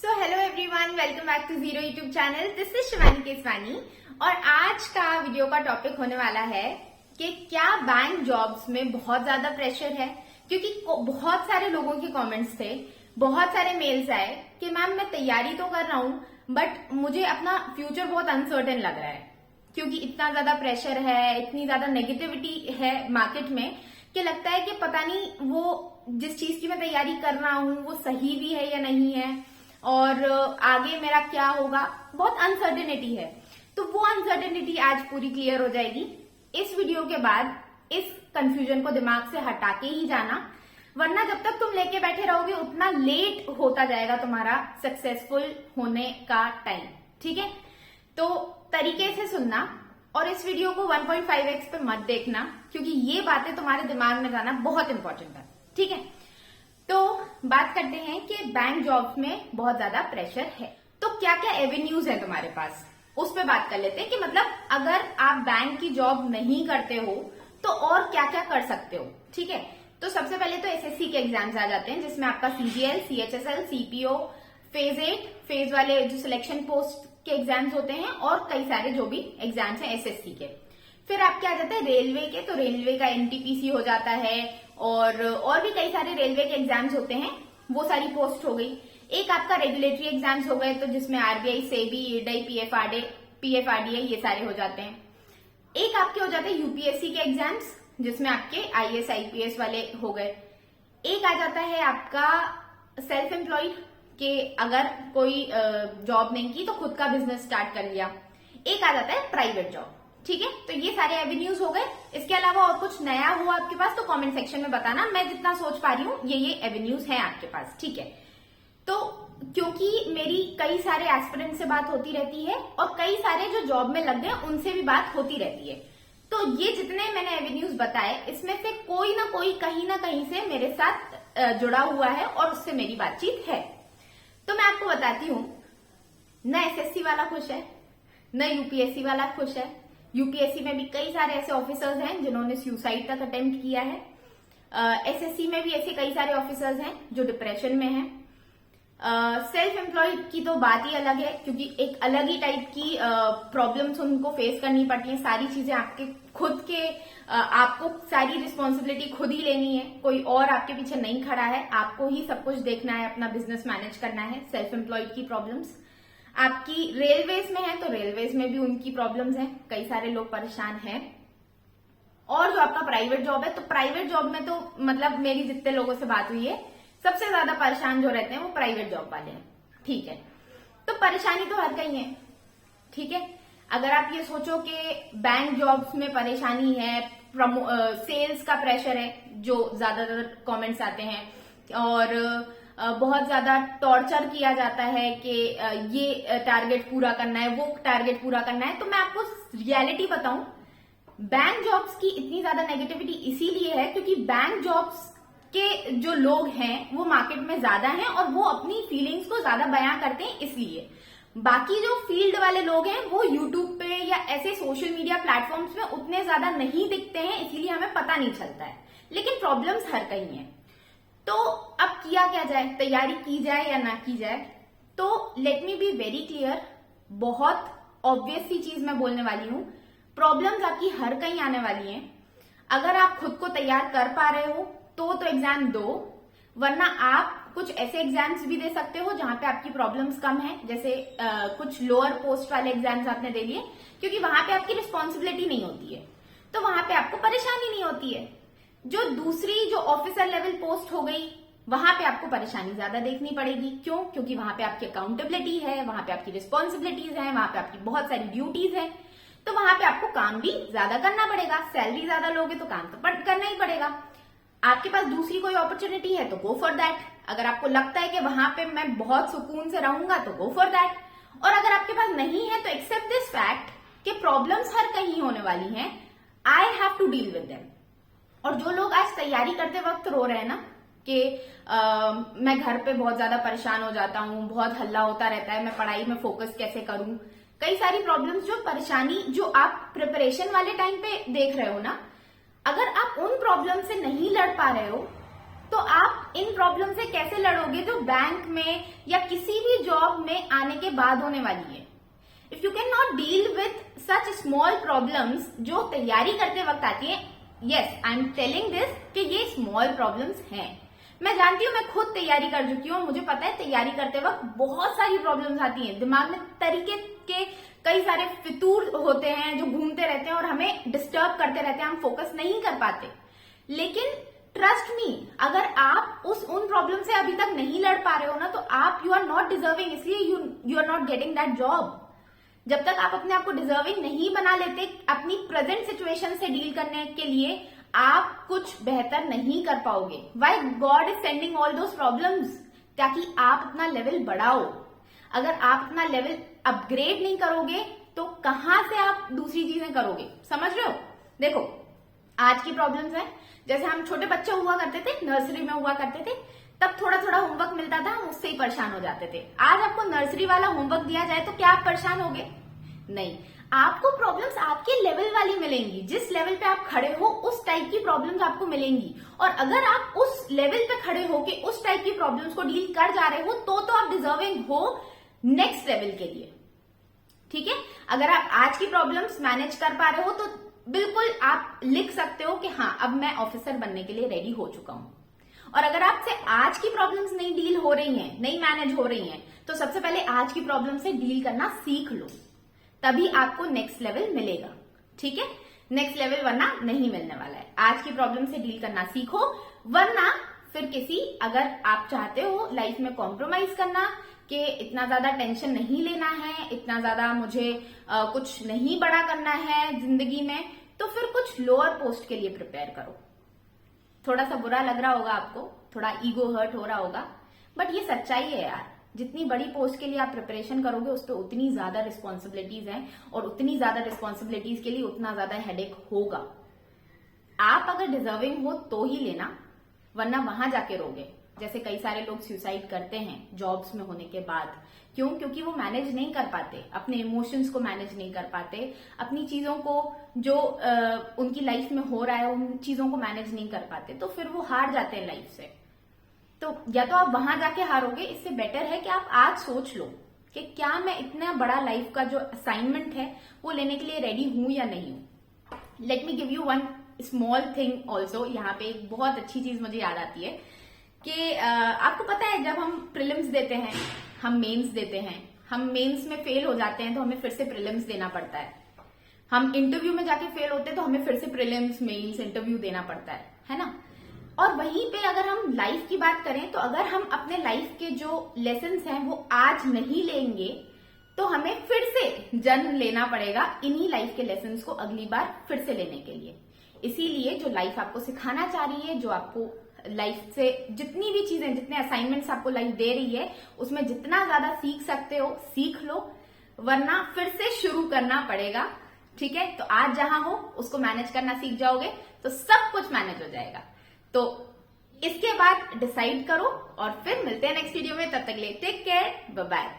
So hello everyone, welcome back to zero YouTube channel. This is Shivani Keswani और आज का video का टॉपिक होने वाला है कि क्या बैंक जॉब्स में बहुत ज्यादा प्रेशर है। क्योंकि बहुत सारे लोगों के कमेंट्स थे, बहुत सारे मेल्स आए कि मैम मैं तैयारी तो कर रहा हूं बट मुझे अपना फ्यूचर बहुत अनसर्टेन लग रहा है क्योंकि इतना ज्यादा प्रेशर है, इतनी ज्यादा नेगेटिविटी है मार्केट में कि लगता है कि पता नहीं वो जिस चीज की मैं तैयारी कर रहा हूं वो सही भी है या नहीं है और आगे मेरा क्या होगा। बहुत अनसर्टेनिटी है, तो वो अनसर्टेनिटी आज पूरी क्लियर हो जाएगी इस वीडियो के बाद। इस कंफ्यूजन को दिमाग से हटा के ही जाना, वरना जब तक तुम लेके बैठे रहोगे उतना लेट होता जाएगा तुम्हारा सक्सेसफुल होने का टाइम। ठीक है, तो तरीके से सुनना और इस वीडियो को 1.5x पे मत देखना क्योंकि ये बातें तुम्हारे दिमाग में जाना बहुत इंपॉर्टेंट है। ठीक है, तो बात करते हैं कि बैंक जॉब्स में बहुत ज्यादा प्रेशर है, तो क्या क्या एवेन्यूज है तुम्हारे पास, उस पर बात कर लेते हैं कि मतलब अगर आप बैंक की जॉब नहीं करते हो तो और क्या क्या कर सकते हो। ठीक है, तो सबसे पहले तो एसएससी के एग्जाम्स आ जाते हैं जिसमें आपका CGL, CHSL, CPO, phase 8 phase वाले जो सिलेक्शन पोस्ट के एग्जाम्स होते हैं और कई सारे जो भी एग्जाम्स हैं एसएससी के। फिर आपके आ जाते हैं रेलवे के, तो रेलवे का एनटीपीसी हो जाता है और भी कई सारे रेलवे के एग्जाम्स होते हैं, वो सारी पोस्ट हो गई। एक आपका रेगुलेटरी एग्जाम्स हो गए तो जिसमें आरबीआई, सेबी, ईडीआई, पीएफआरडीए ये सारे हो जाते हैं। एक आपके हो जाते हैं यूपीएससी के एग्जाम्स जिसमें आपके आईएएस आईपीएस वाले हो गए। एक आ जाता है आपका सेल्फ एम्प्लॉयड कि अगर कोई जॉब नहीं की तो खुद का बिजनेस स्टार्ट कर लिया। एक आ जाता है प्राइवेट जॉब। ठीक है, तो ये सारे एवेन्यूज हो गए। इसके अलावा और कुछ नया हुआ आपके पास तो कमेंट सेक्शन में बताना, मैं जितना सोच पा रही हूँ ये एवेन्यूज हैं आपके पास। ठीक है, तो क्योंकि मेरी कई सारे एस्पिरेंट से बात होती रहती है और कई सारे जो जॉब में लग गए उनसे भी बात होती रहती है, तो ये जितने मैंने एवेन्यूज बताए इसमें से कोई ना कोई कहीं ना कहीं से मेरे साथ जुड़ा हुआ है और उससे मेरी बातचीत है। तो मैं आपको बताती हूँ, न एसएससी वाला खुश है न यूपीएससी वाला खुश है। यूपीएससी में भी कई सारे ऐसे ऑफिसर्स हैं जिन्होंने सुसाइड तक अटेम्प्ट किया है। एसएससी में भी ऐसे कई सारे ऑफिसर्स हैं जो डिप्रेशन में हैं। सेल्फ एम्प्लॉयड की तो बात ही अलग है क्योंकि एक अलग ही टाइप की प्रॉब्लम्स उनको फेस करनी पड़ती है। सारी चीजें आपके खुद के आपको सारी रिस्पॉन्सिबिलिटी खुद ही लेनी है, कोई और आपके पीछे नहीं खड़ा है, आपको ही सब कुछ देखना है, अपना बिजनेस मैनेज करना है। सेल्फ एम्प्लॉयड की प्रॉब्लम्स आपकी रेलवेज में है तो रेलवेज में भी उनकी प्रॉब्लम्स हैं, कई सारे लोग परेशान हैं। और जो आपका प्राइवेट जॉब है तो प्राइवेट जॉब में तो मतलब मेरी जितने लोगों से बात हुई है सबसे ज्यादा परेशान जो रहते हैं वो प्राइवेट जॉब वाले हैं। ठीक है, तो परेशानी तो हर कहीं है। ठीक है, अगर आप ये सोचो कि बैंक जॉब्स में परेशानी है, सेल्स का प्रेशर है जो ज्यादातर कमेंट्स आते हैं और बहुत ज्यादा टॉर्चर किया जाता है कि ये टारगेट पूरा करना है, वो टारगेट पूरा करना है, तो मैं आपको रियलिटी बताऊं, बैंक जॉब्स की इतनी ज्यादा नेगेटिविटी इसीलिए है क्योंकि बैंक जॉब्स के जो लोग हैं वो मार्केट में ज्यादा हैं और वो अपनी फीलिंग्स को ज्यादा बयां करते हैं। इसलिए बाकी जो फील्ड वाले लोग हैं वो यूट्यूब पे या ऐसे सोशल मीडिया प्लेटफॉर्म्स में उतने ज्यादा नहीं दिखते हैं, इसीलिए हमें पता नहीं चलता है, लेकिन प्रॉब्लम्स हर कहीं है। तो अब किया क्या जाए, तैयारी की जाए या ना की जाए? तो let me be very clear, बहुत ऑब्वियस सी चीज मैं बोलने वाली हूं, प्रॉब्लम्स आपकी हर कहीं आने वाली हैं। अगर आप खुद को तैयार कर पा रहे हो तो एग्जाम दो, वरना आप कुछ ऐसे एग्जाम्स भी दे सकते हो जहां पे आपकी प्रॉब्लम्स कम है, जैसे कुछ लोअर पोस्ट वाले एग्जाम्स आपने दे लिए क्योंकि वहां पे आपकी रिस्पॉन्सिबिलिटी नहीं होती है, तो वहां पे आपको परेशानी नहीं होती है। जो दूसरी जो ऑफिसर लेवल पोस्ट हो गई वहां पे आपको परेशानी ज्यादा देखनी पड़ेगी। क्यों? क्योंकि वहां पे आपकी अकाउंटेबिलिटी है, वहां पे आपकी रिस्पॉन्सिबिलिटीज है, वहां पे आपकी बहुत सारी ड्यूटीज है, तो वहां पे आपको काम भी ज्यादा करना पड़ेगा। सैलरी ज्यादा लोगे तो काम तो करना ही पड़ेगा। आपके पास दूसरी कोई अपॉर्चुनिटी है तो गो फॉर दैट। अगर आपको लगता है कि वहां पे मैं बहुत सुकून से रहूंगा तो गो फॉर दैट। और अगर आपके पास नहीं है तो एक्सेप्ट दिस फैक्ट कि प्रॉब्लम्स हर कहीं होने वाली हैं, I have to deal with them. और जो लोग आज तैयारी करते वक्त रो रहे हैं ना कि मैं घर पे बहुत ज्यादा परेशान हो जाता हूँ, बहुत हल्ला होता रहता है, मैं पढ़ाई में फोकस कैसे करूं, कई सारी प्रॉब्लम्स जो परेशानी जो आप प्रिपरेशन वाले टाइम पे देख रहे हो ना, अगर आप उन प्रॉब्लम से नहीं लड़ पा रहे हो तो आप इन प्रॉब्लम से कैसे लड़ोगे जो बैंक में या किसी भी जॉब जॉब में आने के बाद होने वाली है। If you can not deal with such small problems जो तैयारी करते वक्त आती है, yes I am telling this कि ये स्मॉल प्रॉब्लम्स हैं। मैं जानती हूँ, मैं खुद तैयारी कर चुकी हूँ, मुझे पता है तैयारी करते वक्त बहुत सारी प्रॉब्लम्स आती हैं। दिमाग में तरीके के कई सारे फितूर होते हैं जो घूमते रहते हैं और हमें डिस्टर्ब करते रहते हैं, हम फोकस नहीं कर पाते। लेकिन ट्रस्ट मी, अगर आप उन प्रॉब्लम से अभी तक नहीं लड़ पा रहे हो ना, तो आप यू आर नॉट डिजर्विंग, इसलिए you are not getting that job. जब तक आप अपने आप को डिजर्विंग नहीं बना लेते अपनी प्रेजेंट सिचुएशन से डील करने के लिए, आप कुछ बेहतर नहीं कर पाओगे। Y God is sending all those problems? ताकि आप अपना लेवल बढ़ाओ। अगर आप अपना लेवल अपग्रेड नहीं करोगे तो कहां से आप दूसरी चीजें करोगे? समझ रहे हो? देखो, आज की प्रॉब्लम्स है, जैसे हम छोटे बच्चे हुआ करते थे, नर्सरी में हुआ करते थे, तब थोड़ा थोड़ा होमवर्क मिलता था, हम उससे ही परेशान हो जाते थे। आज आपको नर्सरी वाला होमवर्क दिया जाए तो क्या आप परेशान होगे? नहीं, आपको प्रॉब्लम्स आपके लेवल वाली मिलेंगी। जिस लेवल पे आप खड़े हो उस टाइप की प्रॉब्लम्स आपको मिलेंगी। और अगर आप उस लेवल पे खड़े हो कि उस टाइप की प्रॉब्लम्स को डील कर जा रहे हो तो आप डिजर्विंग हो नेक्स्ट लेवल के लिए। ठीक है? अगर आप आज की प्रॉब्लम्स मैनेज कर पा रहे हो तो बिल्कुल आप लिख सकते हो कि हाँ, अब मैं ऑफिसर बनने के लिए रेडी हो चुका हूं। और अगर आपसे आज की प्रॉब्लम्स नहीं डील हो रही हैं, नहीं मैनेज हो रही हैं, तो सबसे पहले आज की प्रॉब्लम से डील करना सीख लो, तभी आपको नेक्स्ट लेवल मिलेगा। ठीक है? नेक्स्ट लेवल वरना नहीं मिलने वाला है। आज की प्रॉब्लम से डील करना सीखो, वरना फिर अगर आप चाहते हो लाइफ में कॉम्प्रोमाइज करना कि इतना ज्यादा टेंशन नहीं लेना है, इतना ज्यादा मुझे कुछ नहीं बड़ा करना है जिंदगी में, तो फिर कुछ लोअर पोस्ट के लिए प्रिपेयर करो। थोड़ा सा बुरा लग रहा होगा आपको, थोड़ा ईगो हर्ट हो रहा होगा, बट ये सच्चाई है यार। जितनी बड़ी पोस्ट के लिए आप प्रिपरेशन करोगे उस पर उतनी ज्यादा रिस्पॉन्सिबिलिटीज हैं, और उतनी ज्यादा रिस्पॉन्सिबिलिटीज के लिए उतना ज्यादा हेडेक होगा। आप अगर डिजर्विंग हो तो ही लेना, वरना वहां जाके रोगे। जैसे कई सारे लोग सुसाइड करते हैं जॉब्स में होने के बाद। क्यों? क्योंकि वो मैनेज नहीं कर पाते, अपने इमोशंस को मैनेज नहीं कर पाते, अपनी चीजों को जो उनकी लाइफ में हो रहा है उन चीजों को मैनेज नहीं कर पाते, तो फिर वो हार जाते हैं लाइफ से। तो या तो आप वहां जाके हारोगे, इससे बेटर है कि आप आज सोच लो कि क्या मैं इतना बड़ा लाइफ का जो असाइनमेंट है वो लेने के लिए रेडी हूं या नहीं हूं। Let me give you one small thing also. यहाँ पे एक बहुत अच्छी चीज मुझे याद आती है कि आपको पता है जब हम प्रीलिम्स देते हैं, हम मेंस देते हैं, हम मेंस में फेल हो जाते हैं तो हमें फिर से प्रीलिम्स देना पड़ता है। हम इंटरव्यू में जाके फेल होते हैं तो हमें फिर से प्रीलिम्स, मेंस, इंटरव्यू देना पड़ता है ना? और वहीं पे अगर हम लाइफ की बात करें तो अगर हम अपने लाइफ के जो लेसन्स हैं वो आज नहीं लेंगे तो हमें फिर से जन्म लेना पड़ेगा इन्हीं लाइफ के लेसन्स को अगली बार फिर से लेने के लिए। इसीलिए जो लाइफ आपको सिखाना चाह रही है, जो आपको लाइफ से जितनी भी चीजें, जितने असाइनमेंट्स आपको लाइफ दे रही है, उसमें जितना ज्यादा सीख सकते हो सीख लो, वरना फिर से शुरू करना पड़ेगा। ठीक है? तो आज जहां हो उसको मैनेज करना सीख जाओगे तो सब कुछ मैनेज हो जाएगा। तो इसके बाद डिसाइड करो और फिर मिलते हैं नेक्स्ट वीडियो में। तब तक के लिए टेक केयर, बाय बाय।